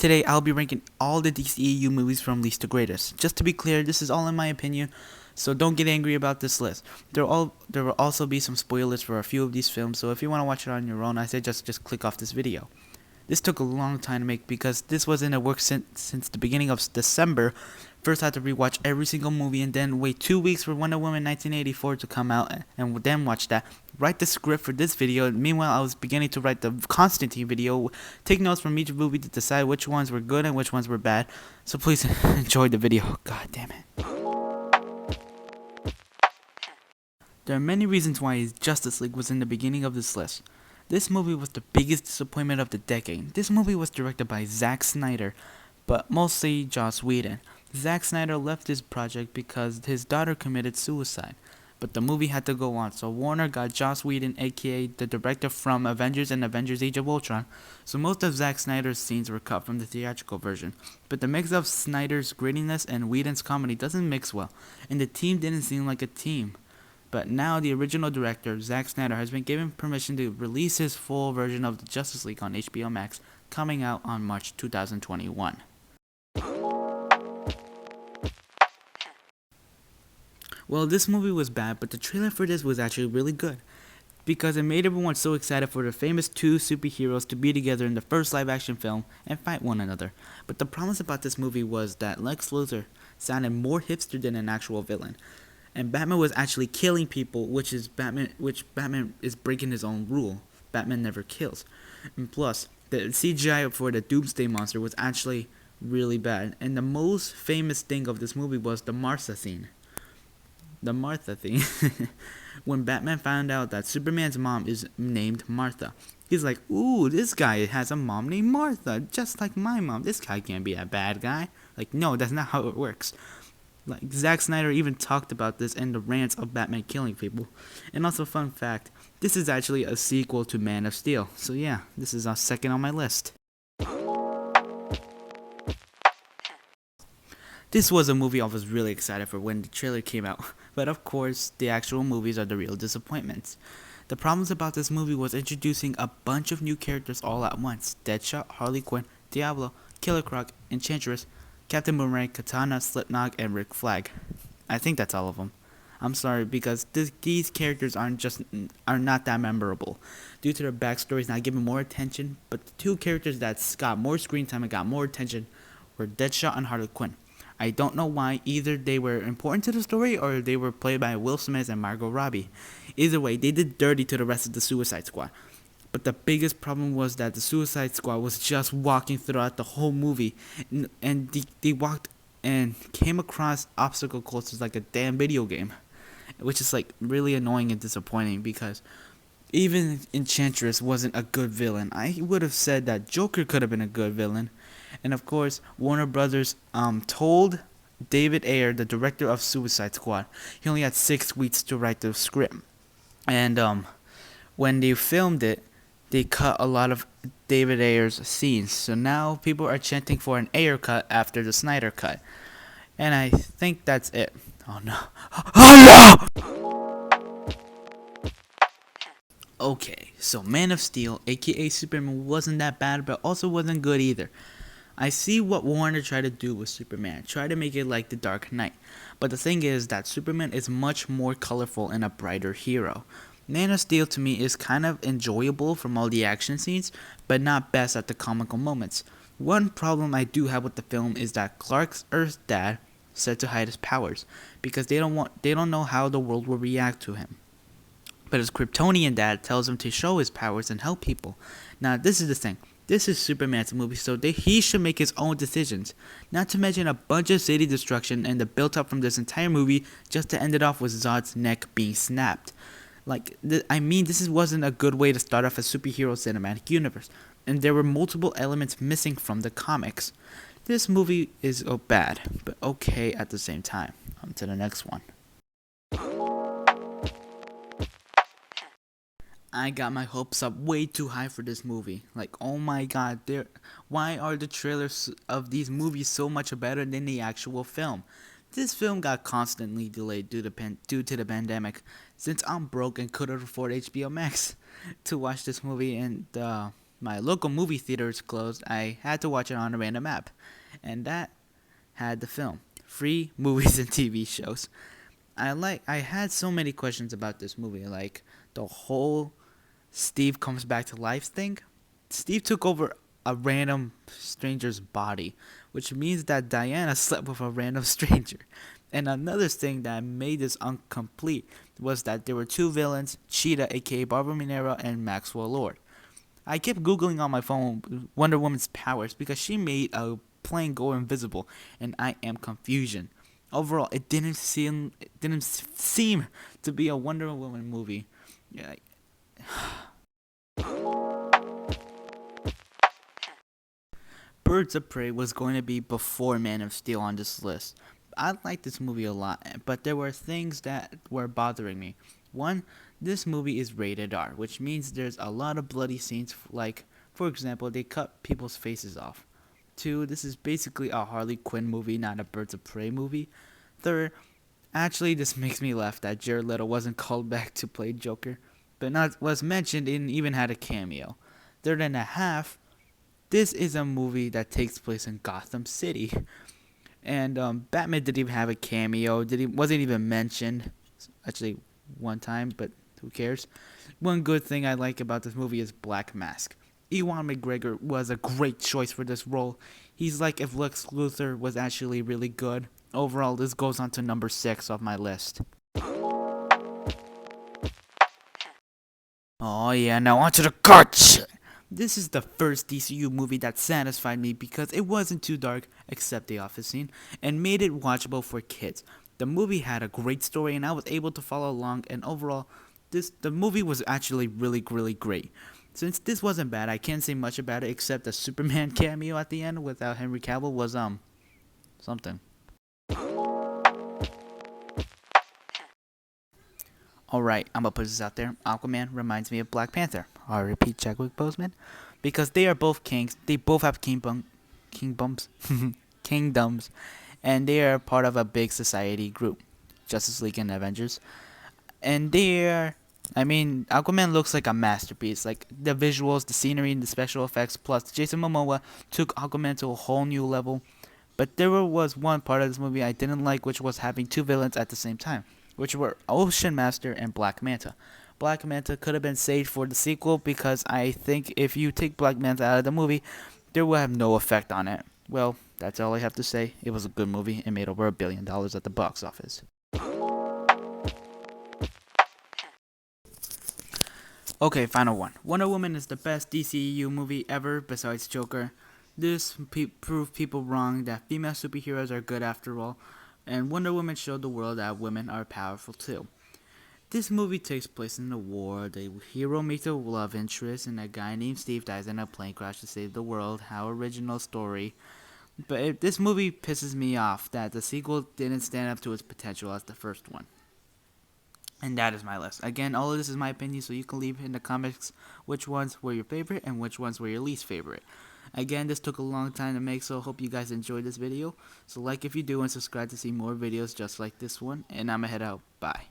Today I'll be ranking all the DCEU movies from least to greatest. Just to be clear, this is all in my opinion, so don't get angry about this list. There will also be some spoilers for a few of these films, so if you want to watch it on your own, I say just click off this video. This took a long time to make because this was in the works since the beginning of December. First I had to rewatch every single movie and then wait 2 weeks for Wonder Woman 1984 to come out and then watch that. Write the script for this video. Meanwhile, I was beginning to write the Constantine video. Take notes from each movie to decide which ones were good and which ones were bad. So please enjoy the video. God damn it. There are many reasons why Justice League was in the beginning of this list. This movie was the biggest disappointment of the decade. This movie was directed by Zack Snyder, but mostly Joss Whedon. Zack Snyder left this project because his daughter committed suicide, but the movie had to go on, so Warner got Joss Whedon, aka the director from Avengers and Avengers Age of Ultron, so most of Zack Snyder's scenes were cut from the theatrical version. But the mix of Snyder's grittiness and Whedon's comedy doesn't mix well, and the team didn't seem like a team. But now the original director, Zack Snyder, has been given permission to release his full version of the Justice League on HBO Max, coming out on March 2021. Well, this movie was bad, but the trailer for this was actually really good, because it made everyone so excited for the famous two superheroes to be together in the first live-action film and fight one another. But the problem about this movie was that Lex Luthor sounded more hipster than an actual villain. And Batman was actually killing people, which Batman is breaking his own rule. Batman never kills. And plus, the CGI for the Doomsday Monster was actually really bad. And the most famous thing of this movie was the Martha scene. The Martha thing. When Batman found out that Superman's mom is named Martha, he's like, ooh, this guy has a mom named Martha, just like my mom. This guy can't be a bad guy. Like, no, that's not how it works. Like, Zack Snyder even talked about this in the rants of Batman killing people. And also, fun fact, this is actually a sequel to Man of Steel. So yeah, this is our second on my list. This was a movie I was really excited for when the trailer came out. But of course, the actual movies are the real disappointments. The problems about this movie was introducing a bunch of new characters all at once. Deadshot, Harley Quinn, Diablo, Killer Croc, Enchantress, Captain Boomerang, Katana, Slipknot, and Rick Flag. I think that's all of them. I'm sorry, because these characters are not that memorable due to their backstories not giving more attention. But the two characters that got more screen time and got more attention were Deadshot and Harley Quinn. I don't know why. Either they were important to the story or they were played by Will Smith and Margot Robbie. Either way, they did dirty to the rest of the Suicide Squad. But the biggest problem was that the Suicide Squad was just walking throughout the whole movie, and they walked and came across obstacle courses like a damn video game, which is like really annoying and disappointing because even Enchantress wasn't a good villain. I would have said that Joker could have been a good villain, and of course Warner Brothers told David Ayer, the director of Suicide Squad, he only had 6 weeks to write the script, and when they filmed it, they cut a lot of David Ayer's scenes, so now people are chanting for an Ayer cut after the Snyder cut. And I think that's it. Oh no. Oh no! Okay, so Man of Steel, aka Superman, wasn't that bad, but also wasn't good either. I see what Warner tried to do with Superman, try to make it like the Dark Knight. But the thing is that Superman is much more colorful and a brighter hero. Man of Steel to me is kind of enjoyable from all the action scenes, but not best at the comical moments. One problem I do have with the film is that Clark's Earth's dad said to hide his powers, because they don't know how the world will react to him. But his Kryptonian dad tells him to show his powers and help people. Now this is the thing. This is Superman's movie, so he should make his own decisions. Not to mention a bunch of city destruction and the build up from this entire movie just to end it off with Zod's neck being snapped. Like, this wasn't a good way to start off a superhero cinematic universe, and there were multiple elements missing from the comics. This movie is bad, but okay at the same time. On to the next one. I got my hopes up way too high for this movie. Like, oh my god, why are the trailers of these movies so much better than the actual film? This film got constantly delayed due to the pandemic, since I'm broke and couldn't afford HBO Max to watch this movie, and my local movie theater is closed, I had to watch it on a random app. And that had the film. Free movies and TV shows. I had so many questions about this movie, like the whole Steve comes back to life thing. Steve took over a random stranger's body, which means that Diana slept with a random stranger. And another thing that made this incomplete was that there were two villains, Cheetah aka Barbara Mineiro and Maxwell Lord. I kept googling on my phone Wonder Woman's powers because she made a plane go invisible, and I am confusion. Overall, it didn't seem to be a Wonder Woman movie. Yeah, Birds of Prey was going to be before Man of Steel on this list. I liked this movie a lot, but there were things that were bothering me. One, this movie is rated R, which means there's a lot of bloody scenes, like, for example, they cut people's faces off. Two, this is basically a Harley Quinn movie, not a Birds of Prey movie. Third, actually, this makes me laugh that Jared Leto wasn't called back to play Joker, but not was mentioned and even had a cameo. Third and a half, this is a movie that takes place in Gotham City, and Batman didn't even have a cameo. Wasn't even mentioned, actually one time, but who cares? One good thing I like about this movie is Black Mask. Ewan McGregor was a great choice for this role. He's like if Lex Luthor was actually really good. Overall, this goes on to number 6 of my list. Oh yeah, now on to the cuts! This is the first DCU movie that satisfied me because it wasn't too dark, except the office scene, and made it watchable for kids. The movie had a great story and I was able to follow along, and overall, the movie was actually really great. Since this wasn't bad, I can't say much about it except the Superman cameo at the end without Henry Cavill was something. Alright, I'm gonna put this out there. Aquaman reminds me of Black Panther. I repeat, Chadwick Boseman. Because they are both kings. They both have kingdoms. Kingdoms. And they are part of a big society group. Justice League and Avengers. And Aquaman looks like a masterpiece. Like, the visuals, the scenery, and the special effects, plus Jason Momoa took Aquaman to a whole new level. But there was one part of this movie I didn't like, which was having two villains at the same time, which were Ocean Master and Black Manta. Black Manta could have been saved for the sequel because I think if you take Black Manta out of the movie, there will have no effect on it. Well, that's all I have to say. It was a good movie and made over $1 billion at the box office. Okay, final one. Wonder Woman is the best DCEU movie ever besides Joker. This proved people wrong that female superheroes are good after all, and Wonder Woman showed the world that women are powerful too. This movie takes place in a war. The hero meets a love interest, and a guy named Steve dies in a plane crash to save the world. How original story. But this movie pisses me off that the sequel didn't stand up to its potential as the first one. And that is my list. Again, all of this is my opinion, so you can leave in the comments which ones were your favorite and which ones were your least favorite. Again, this took a long time to make, so I hope you guys enjoyed this video. So like if you do and subscribe to see more videos just like this one. And I'ma head out. Bye.